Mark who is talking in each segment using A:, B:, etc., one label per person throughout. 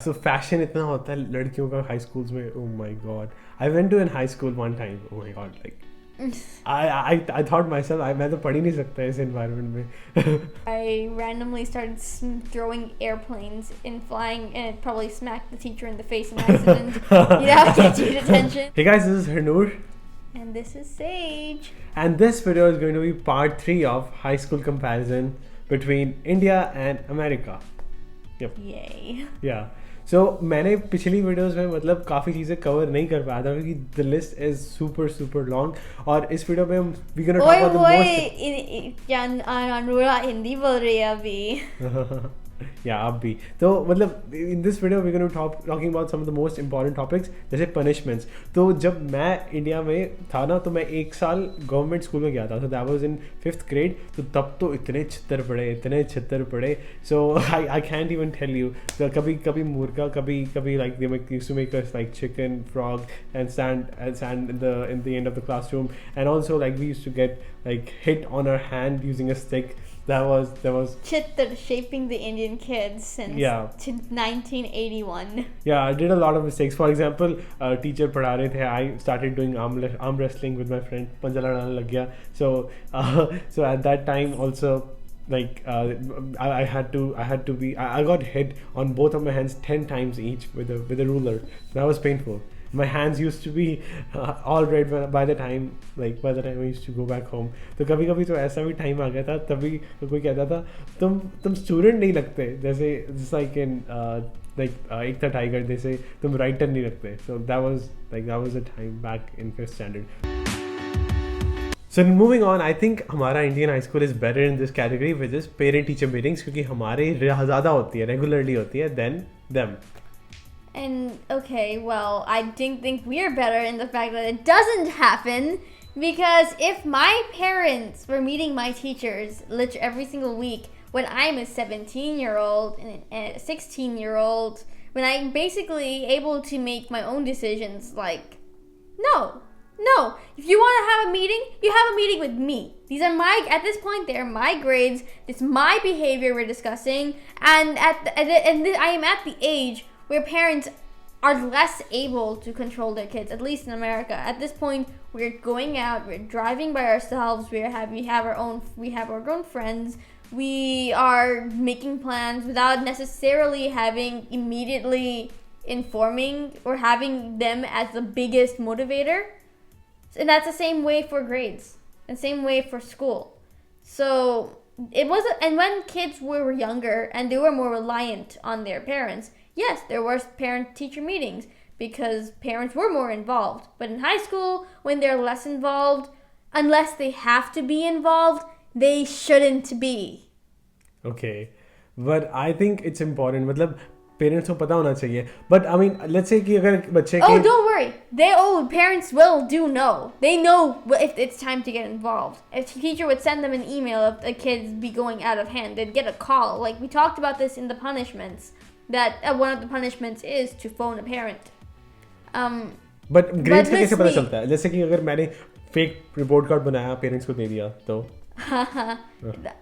A: so fashion इतना होता है लड़कियों का high schools में. Oh my god. I went to a high school one time. Oh my god, like I thought myself मैं तो पढ़ ही नहीं सकता इस environment में.
B: I randomly started throwing airplanes and flying, and it probably smacked the teacher in the face in accident. Get your attention.
A: Hey guys, this is Hernur.
B: And this is Sage.
A: And this video is going to be part 3 of high school comparison between India and America. Yep.
B: Yay.
A: Yeah. So मैंने पिछली videos में मतलब काफ़ी चीज़ें cover नहीं कर पाया था क्योंकि the list is super long और इस वीडियो में we gonna talk about the most
B: Anura Hindi बोल रही है अभी.
A: या अब भी तो मतलब in this video we're going to talking about some of the most important topics जैसे punishments. तो जब मैं इंडिया में था ना तो मैं एक साल गवर्नमेंट स्कूल में गया था. so that was in 5th grade. तो तब तो इतने छितर पड़े so I can't even tell you. तो कभी मुर्गा कभी like they used to make us like chicken, frog and stand in the end of the classroom, and also like we used to get like hit on our hand using a stick. That was
B: Chittar shaping the Indian kids since 1981.
A: Yeah, I did a lot of mistakes. For example, teacher पढ़ा रहे थे. I started doing arm wrestling with my friend. पंजा लड़ाने लग गया. So at that time also like I had to got hit on both of my hands 10 times each with a ruler. That was painful. My hands used to be all red by the time I used to go back home. तो कभी तो ऐसा भी time आ गया था तभी कोई कहता था तुम स्टूडेंट नहीं लगते जैसे like in एक था टाइगर जैसे तुम राइटर नहीं लगते. So that was a time back in 5th standard. So moving on, I think हमारा Indian high school is better in this category, which is parent-teacher meetings, क्योंकि हमारे ज़्यादा होती है, regularly होती है than them.
B: And okay, well, I didn't think we're better in the fact that it doesn't happen, because if my parents were meeting my teachers literally every single week when I'm a 17-year-old and a 16-year-old, when I'm basically able to make my own decisions, like, no, if you want to have a meeting, you have a meeting with me. At this point, they're my grades, it's my behavior we're discussing, and I am at the age where parents are less able to control their kids, at least in America. At this point, we're going out, we're driving by ourselves, we have our own friends, we are making plans without necessarily having immediately informing or having them as the biggest motivator. And that's the same way for grades, and same way for school. So and when kids were younger and they were more reliant on their parents, yes, there were parent-teacher meetings because parents were more involved. But in high school, when they're less involved, unless they have to be involved, they shouldn't be.
A: Okay, but I think it's important. मतलब parents को पता होना चाहिए. But I mean, let's say कि अगर बच्चे
B: Oh, don't worry. Parents do know. They know if it's time to get involved. If the teacher would send them an email if the kids be going out of hand, they'd get a call. Like we talked about this in the punishments. That one of the punishments is to phone a parent.
A: But grades का कैसे पता चलता है? जैसे कि अगर मैंने fake report card बनाया parents को दे दिया तो.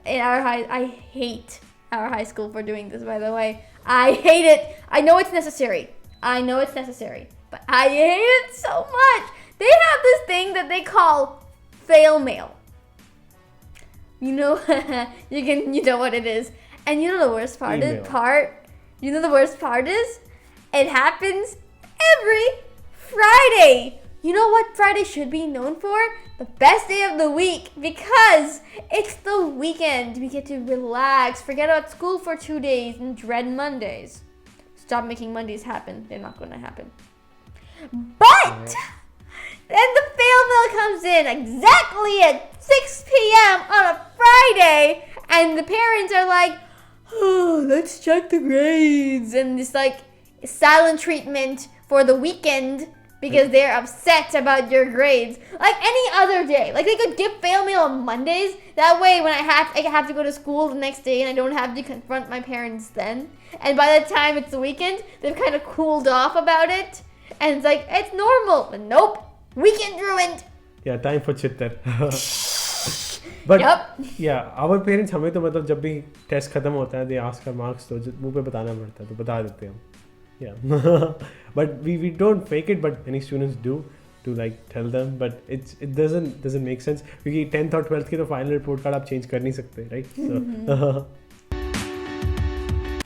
B: In I hate our high school for doing this, by the way. I hate it. I know it's necessary, but I hate it so much. They have this thing that they call fail mail. You know, you know what it is. And you know the worst part? You know the worst part is? It happens every Friday. You know what Friday should be known for? The best day of the week, because it's the weekend. We get to relax, forget about school for 2 days, and dread Mondays. Stop making Mondays happen. They're not going to happen. But then the fail mail comes in exactly at 6 p.m. on a Friday, and the parents are like, oh, let's check the grades. And it's like silent treatment for the weekend because they're upset about your grades. Like any other day. Like they could give fail mail on Mondays. That way when I have to go to school the next day and I don't have to confront my parents then. And by the time it's the weekend, they've kind of cooled off about it. And it's like, it's normal. But nope. Weekend ruined.
A: Yeah, time for chitter. But yeah, our parents हमें तो मतलब जब भी test खत्म होता है they ask our marks तो मुंह पे बताना पड़ता है तो बता देते हैं हम. Yeah. But we don't fake it, but many students do to like tell them, but it doesn't make sense क्योंकि 10th और 12th की तो final report card आप change कर नहीं सकते, right? So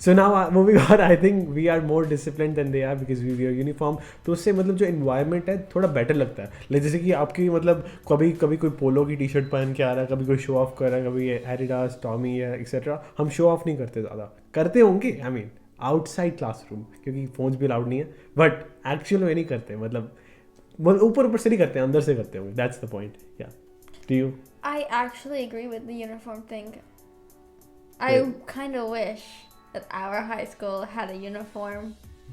A: so now moving on, I think we are more disciplined than they are because we wear uniform. तो उससे मतलब जो environment है थोड़ा better लगता है. like जैसे कि आपकी मतलब कभी कोई पोलो की टी शर्ट पहन के आ रहा है, कभी कोई शो ऑफ कर रहा है, कभी Adidas, Tommy या एक्सेट्रा. हम शो ऑफ नहीं करते ज़्यादा, करते होंगे I mean आउटसाइड क्लासरूम क्योंकि फोन्स भी अलाउड नहीं है, बट एक्चुअल में नहीं करते. मतलब ऊपर से नहीं करते, अंदर से करते होंगे. That's the point. या do you?
B: I actually agree with the uniform thing. I kind of wish that our high school had a uniform.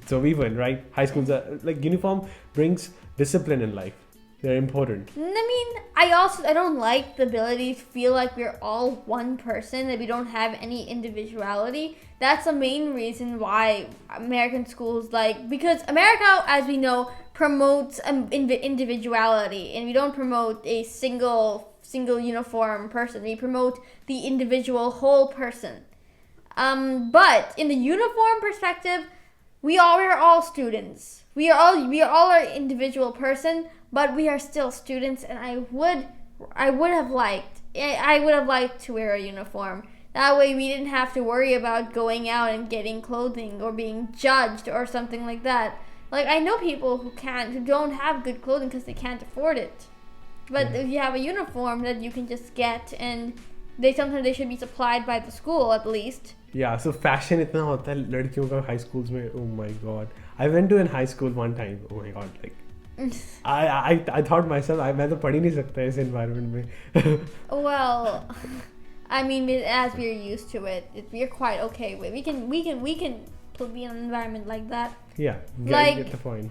A: So even, right? High schools are like uniform brings discipline in life. They're important.
B: I mean, I don't like the ability to feel like we're all one person, that we don't have any individuality. That's the main reason why American schools, like, because America, as we know, promotes individuality, and we don't promote a single uniform person. We promote the individual whole person. But in the uniform perspective, we are all students. We are all an individual person, but we are still students, and I would have liked to wear a uniform. That way we didn't have to worry about going out and getting clothing or being judged or something like that. Like, I know people who don't have good clothing because they can't afford it. But if you have a uniform that you can just get, and sometimes they should be supplied by the school at least.
A: Yeah, so fashion इतना होता है लड़कियों का high schools में. Oh my god. I went to a high school one time. Oh my god, like I thought myself, मैं तो पढ़ ही नहीं सकता इस environment में.
B: Well, I mean, as we're used to it, we're quite okay with. We can be in an environment like that.
A: Yeah, get the point.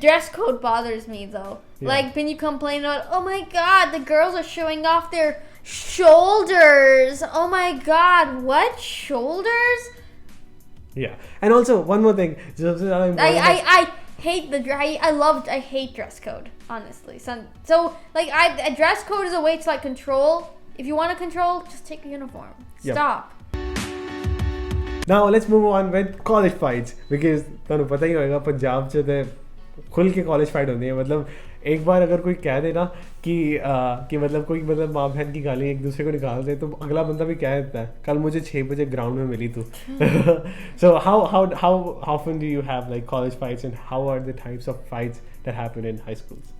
B: Dress code bothers me though. Yeah. Like when you complain about, oh my god, the girls are showing off their shoulders. Oh my god, what shoulders?
A: Yeah, and also one more thing.
B: I hate I hate dress code, honestly. So like a dress code is a way to like control. If you want to control, just take a uniform. Stop.
A: Now let's move on with college fights, because ਤੁਹਾਨੂੰ ਪਤਾ ਹੀ ਹੋਏਗਾ पंजाब च ते खुल के college fight होती है. मतलब एक बार अगर कोई कह दे ना कि मतलब कोई मतलब माँ बहन की गाली एक दूसरे को निकाल दे, तो अगला बंदा भी कह देता है कल मुझे 6 बजे ग्राउंड में मिली तू. So how often do you have like college fights, and how are the types of fights that happen in high schools?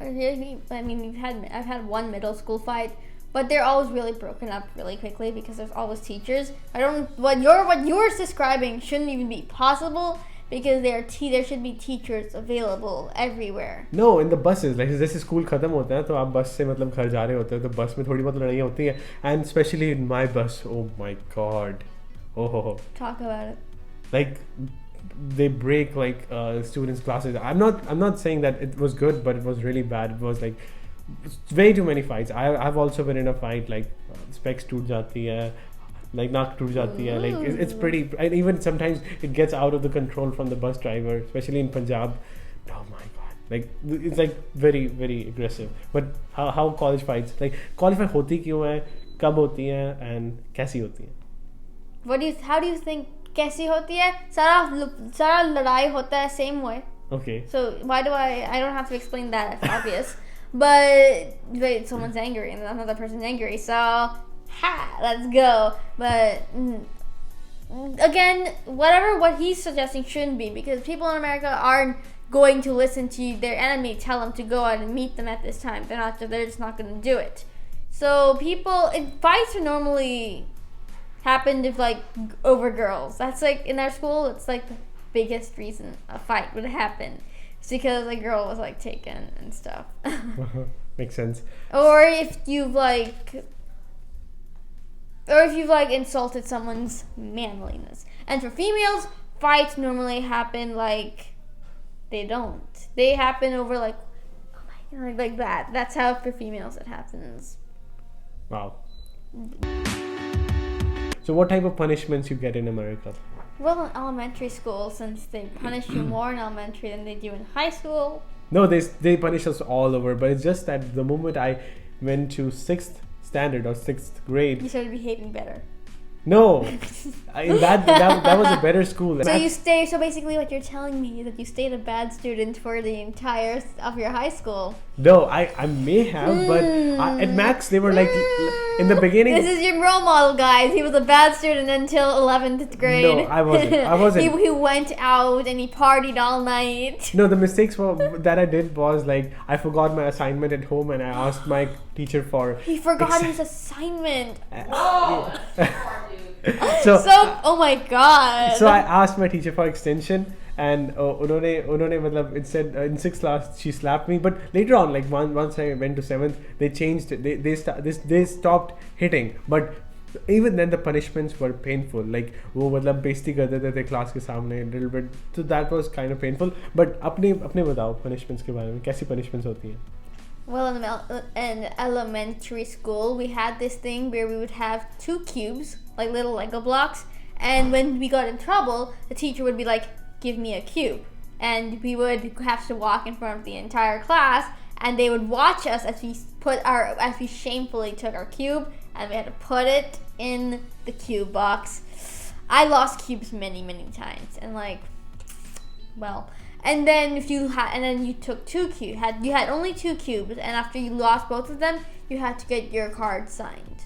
B: I mean, I've had one middle school fight, but they're always really broken up really quickly because there's always teachers. What you're describing shouldn't even be possible, because there should be teachers available everywhere.
A: No, in the buses, like जैसे school खत्म होता है तो आप बस से मतलब घर जा रहे होते हो, तो बस में थोड़ी बहुत लड़ाइयाँ होती हैं. And especially in my bus, oh my god, oh.
B: Talk about it.
A: Like they break like students' classes. I'm not saying that it was good, but it was really bad. It was like way too many fights. I've also been in a fight, like specs टूट जाती है, like नाक टूट जाती है. Like it's pretty, and even sometimes it gets out of the control from the bus driver, especially in Punjab. Oh my god, like it's like very very aggressive. But how college fights, like college fight होती क्यों है, कब होती हैं, and कैसी होती हैं?
B: How do you think कैसी होती है? सारा लड़ाई होता है same way.
A: Okay.
B: So why do I don't have to explain that, it's obvious. But wait, someone's angry and another person's angry, so let's go. But again, what he's suggesting shouldn't be, because people in America aren't going to listen to their enemy tell them to go out and meet them at this time. They're just not going to do it. So fights are normally happened if like over girls. That's like in our school, it's like the biggest reason a fight would happen. It's because a girl was like taken and stuff.
A: Makes sense.
B: Or if you've insulted someone's manliness. And for females, fights normally happen like they don't. They happen over like, oh my god, like that. That's how for females it happens.
A: Wow. So what type of punishments you get in America?
B: Well, in elementary school, since they punish you more in elementary than they do in high school.
A: No, they punish us all over, but it's just that the moment I went to 6th standard or 6th grade,
B: you started behaving better.
A: No, that was a better school.
B: So basically what you're telling me is that you stayed a bad student for the entire of your high school.
A: No, I may have, but at Max they were like in the beginning.
B: This is your role model, guys. He was a bad student until 11th grade.
A: No, I wasn't.
B: He went out and he partied all night.
A: No, the mistakes that I did was like I forgot my assignment at home and I asked my teacher for.
B: He forgot his assignment.
A: Whoa.
B: So oh my god.
A: So I asked my teacher for extension and उन्होंने मतलब instead in 6th class she slapped me, but later on like once I went to 7th they changed it. They stopped hitting, but even then the punishments were painful. Like वो मतलब बेइज्जती कर देते थे class के सामने a little bit, so that was kind of painful. But अपने बताओ punishments के बारे में, कैसी punishments होती हैं?
B: Well, in elementary school, we had this thing where we would have 2 cubes, like little Lego blocks, and when we got in trouble, the teacher would be like, "Give me a cube," and we would have to walk in front of the entire class, and they would watch us as we shamefully took our cube, and we had to put it in the cube box. I lost cubes many times, and and then you took 2 cubes. You had only 2 cubes, and after you lost both of them, you had to get your card signed.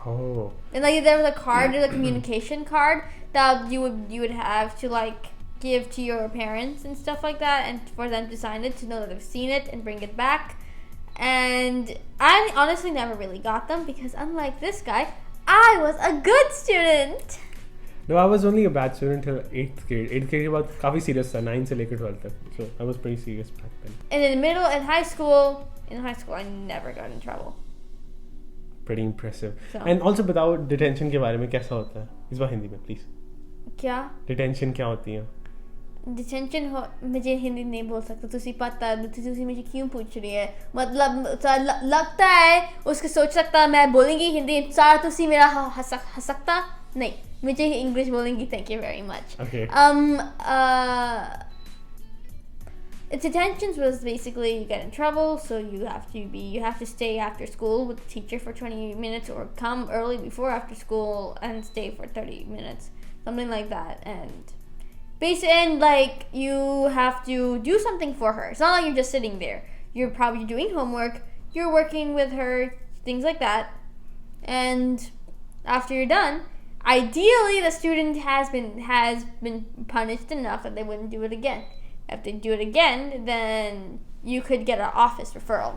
A: Oh.
B: And there was a card, a communication card that you would have to give to your parents and stuff like that, and for them to sign it to know that they've seen it and bring it back. And I honestly never really got them because unlike this guy, I was a good student.
A: No, I was only a bad student till 8th grade. 8th grade के बाद काफी serious था, 9 से लेकर 12 तक. So I was pretty serious back then.
B: And in high school, I never got in trouble.
A: Pretty impressive.
B: So.
A: And also बताओ detention के बारे में कैसा होता है? इस बार हिंदी में please.
B: क्या?
A: Detention क्या होती है?
B: Detention मुझे हिंदी नहीं बोल सकता. तुझे पता तुझे मुझे क्यों पूछ रही है? मतलब लगता है उसको सोच सकता मैं बोलेंगी हिंदी सारा तुझे मेरा हंस सकता नहीं. मुझे English बोलेंगी. Thank you very much.
A: Okay.
B: Detentions was basically you get in trouble, so you have to stay after school with the teacher for 20 minutes, or come early before after school and stay for 30 minutes, something like that. And you have to do something for her. It's not like you're just sitting there. You're probably doing homework. You're working with her, things like that. And after you're done, ideally the student has been punished enough that they wouldn't do it again. If they do it again, then you could get an office referral.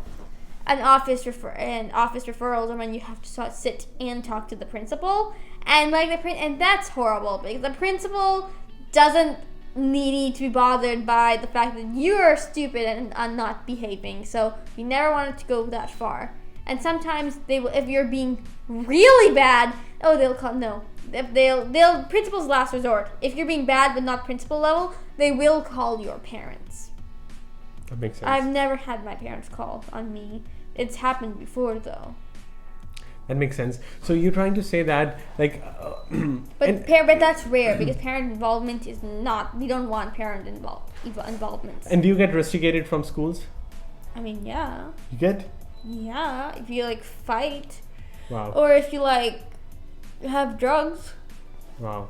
B: An office referrals are when you have to sit and talk to the principal, and and that's horrible because the principal doesn't need to be bothered by the fact that you're stupid and not behaving. So you never want it to go that far. And sometimes they will, if you're being really bad, they'll call no. If they'll principal's last resort. If you're being bad but not principal level, they will call your parents.
A: That makes sense.
B: I've never had my parents call on me. It's happened before though.
A: That makes sense. So you're trying to say that
B: but that's rare because parent involvement is not. We don't want parent involvement.
A: And do you get rusticated from schools?
B: I mean, yeah.
A: You get?
B: Yeah, if you fight.
A: Wow.
B: Or if you have drugs.
A: Wow.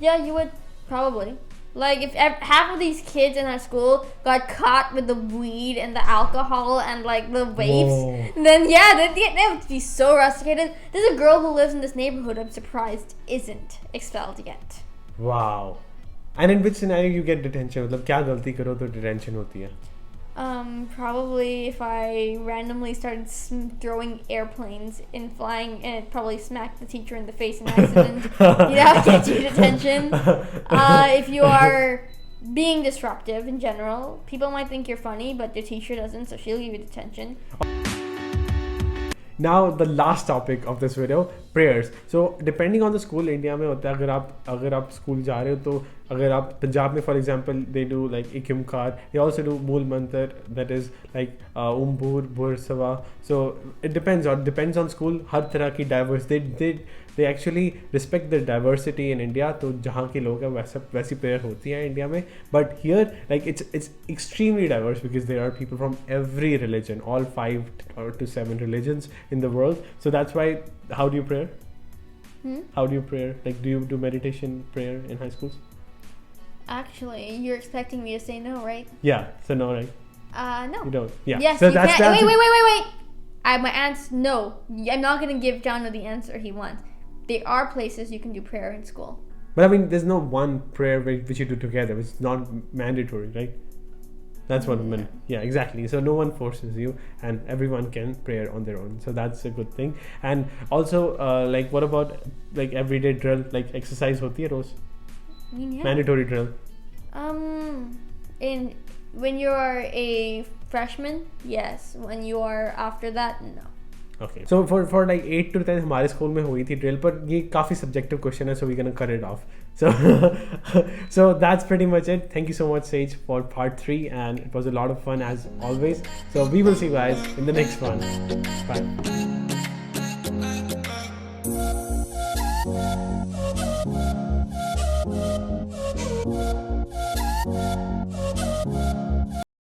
B: Yeah, you would probably. If half of these kids in our school got caught with the weed and the alcohol and the vapes, then yeah, they would be so rusticated. There's a girl who lives in this neighborhood, I'm surprised, isn't expelled yet.
A: Wow. And in which scenario you get detention? मतलब क्या गलती करो तो detention होती है?
B: Probably if I randomly started throwing airplanes and flying, and it probably smacked the teacher in the face in accident. That would get you detention. If you are being disruptive in general, people might think you're funny, but your teacher doesn't, so she'll give you detention.
A: Now the last topic of this video, prayers. So depending on the school, India में होता है अगर आप school जा रहे हो तो अगर आप पंजाब में for example they do एक इमकार, they also do मूल मंत्र, that is भूर भूर सवा. So it depends on school. हर तरह की diverse they actually respect the diversity in India. तो जहाँ के लोग हैं वैसी prayer होती है India में. But here it's extremely diverse because there are people from every religion, all 5 to 7 religions in the world. So that's why, how do you pray? How do you pray? Like, do you do meditation prayer in high schools?
B: Actually, you're expecting me to say no, right?
A: Yeah. So no, right?
B: No.
A: You don't. Yeah.
B: Yes,
A: So
B: you
A: that's
B: can't. Wait. My answer, no. I'm not going to give Jano the answer he wants. There are places you can do prayer in school.
A: But I mean, there's no one prayer which you do together. It's not mandatory, right? That's what I meant. Yeah, exactly. So no one forces you, and everyone can pray on their own. So that's a good thing. And also, like, what about like everyday drill, like exercise hoti hai roz?
B: I mean, yeah.
A: Mandatory drill.
B: When you are a freshman, yes. When you are after that, no.
A: Okay. So for like 8 to 10 हमारे school में हुई थी drill, but ये काफी subjective question है, so we're gonna cut it off. So so that's pretty much it. Thank you so much, Sage, for part 3, and it was a lot of fun as always. So we will see you guys in the next one. Bye.